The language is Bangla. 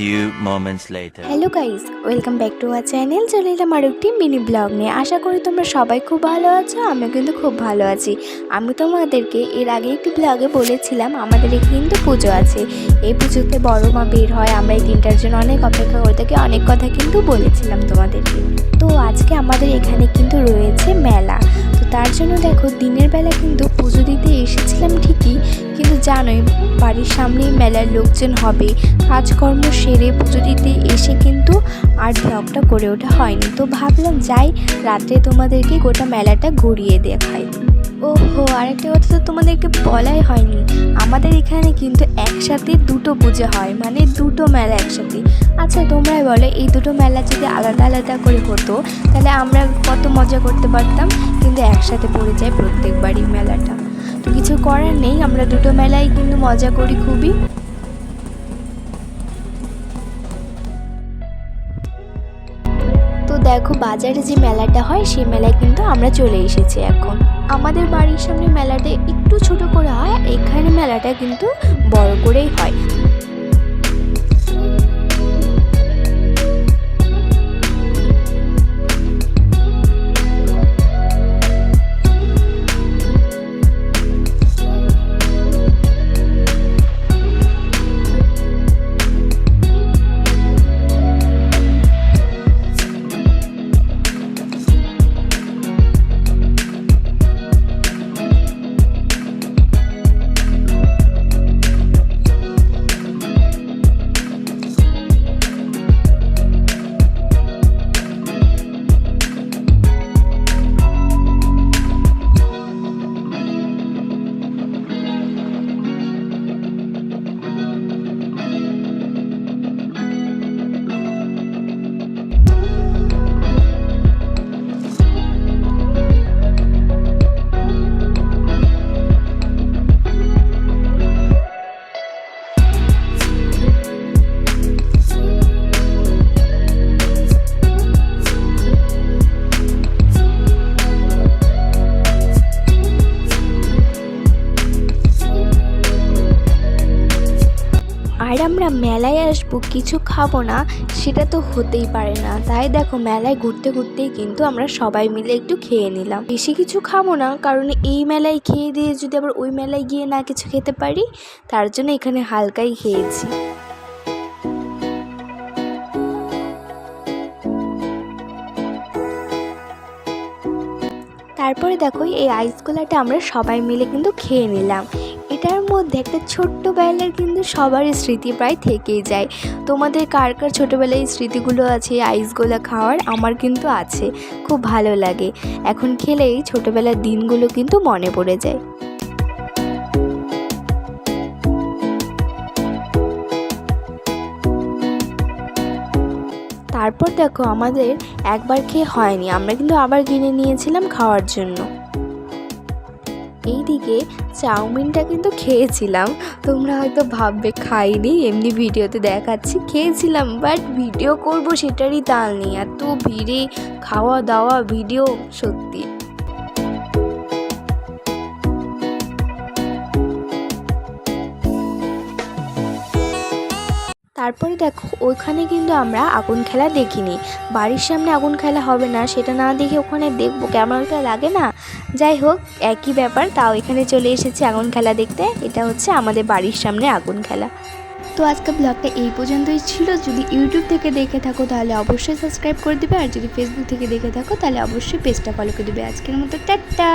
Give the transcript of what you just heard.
few moments later. Hello guys, welcome back to our channel. চলে এলাম আর একটি মিনি ব্লগ নিয়ে। আশা করি তোমরা সবাই খুব ভালো আছো। আমিও কিন্তু খুব ভালো আছি। আমি তোমাদেরকে এর আগে একটি ব্লগে বলেছিলাম আমাদের এখানে কিন্তু পুজো আছে। এই পুজোতে বড় মা বের হয়, আমরা এই দিনটার জন্য অনেক অপেক্ষা করে থাকি, অনেক কথা কিন্তু বলেছিলাম তোমাদেরকে। তো আজকে আমাদের এখানে কিন্তু রয়েছে মেলা। তো তার জন্য দেখো দিনের বেলা কিন্তু পুজো দিতে এসেছিলাম ঠিকই, কিন্তু জানোই বাড়ির সামনেই মেলার লোকজন হবে, কাজকর্ম সেরে পুজো দিতে এসে কিন্তু আর ব্লগটা করে ওঠা হয়নি। তো ভাবলাম যাই রাত্রে তোমাদেরকে গোটা মেলাটা ঘুরিয়ে দেখাই। ওহো, আরেকটা কথা তো তোমাদেরকে বলাই হয়নি, আমাদের এখানে কিন্তু একসাথে দুটো পুজো হয়, মানে দুটো মেলা একসাথে। আচ্ছা তোমরাই বলো, এই দুটো মেলা যদি আলাদা আলাদা করে হতো তাহলে আমরা কত মজা করতে পারতাম, কিন্তু একসাথে পড়ে যায় প্রত্যেকবারই মেলাটা। তো কিছু করার নেই, আমরা দুটো মেলাই কিন্তু মজা করি খুবই। তো দেখো বাজারে যে মেলাটা হয় সেই মেলায় কিন্তু আমরা চলে এসেছি এখন। আমাদের বাড়ির সামনে মেলাটা একটু ছোট করে হয়, এখানে মেলাটা কিন্তু বড় করেই হয়। আর আমরা মেলায় আসবো কিছু খাবো না, সেটা তো হতেই পারে না। তাই দেখো মেলায় ঘুরতে ঘুরতেই কিন্তু আমরা সবাই মিলে একটু খেয়ে নিলাম। বেশি কিছু খাবো না, কারণ এই মেলায় খেয়ে দিয়ে যদি আবার ওই মেলায় গিয়ে না কিছু খেতে পারি, তার জন্য এখানে হালকাই খেয়েছি। তারপরে দেখো এই আইসগোলাটা আমরা সবাই মিলে কিন্তু খেয়ে নিলাম। এটার মধ্যে একটা ছোট্টবেলার কিন্তু সবারই স্মৃতি প্রায় থেকেই যায়। তোমাদের কার কার ছোটোবেলায় স্মৃতিগুলো আছে আইসগোলা খাওয়ার? আমার কিন্তু আছে, খুব ভালো লাগে। এখন খেলেই ছোটোবেলার দিনগুলো কিন্তু মনে পড়ে যায়। তারপর দেখো আমাদের একবার খেয়ে হয়নি, আমরা কিন্তু আবার কিনে নিয়েছিলাম খাওয়ার জন্য। এইদিকে চাউমিনটা কিন্তু খেয়েছিলাম, তোমরা হয়তো ভাববে খাইনি, এমনি ভিডিওতে দেখাচ্ছি। খেয়েছিলাম, বাট ভিডিও করব সেটারই তাল নেই, এত ভিড়ে খাওয়া দাওয়া ভিডিও সত্যি। তারপরে দেখো ওইখানে কিন্তু আমরা আগুন খেলা দেখিনি। বাড়ির সামনে আগুন খেলা হবে না সেটা না দেখে ওখানে দেখবো কেমন একটা লাগে না। যাই হোক একই ব্যাপার, তাও এখানে চলে এসেছি আগুন খেলা দেখতে। এটা হচ্ছে আমাদের বাড়ির সামনে আগুন খেলা। তো আজকে ব্লগটা এই পর্যন্তই ছিল। যদি ইউটিউব থেকে দেখে থাকো তাহলে অবশ্যই সাবস্ক্রাইব করে দিবে, আর যদি ফেসবুক থেকে দেখে থাকো তাহলে অবশ্যই পেজটা ফলো করে দিবে। আজকের মতো টাটা।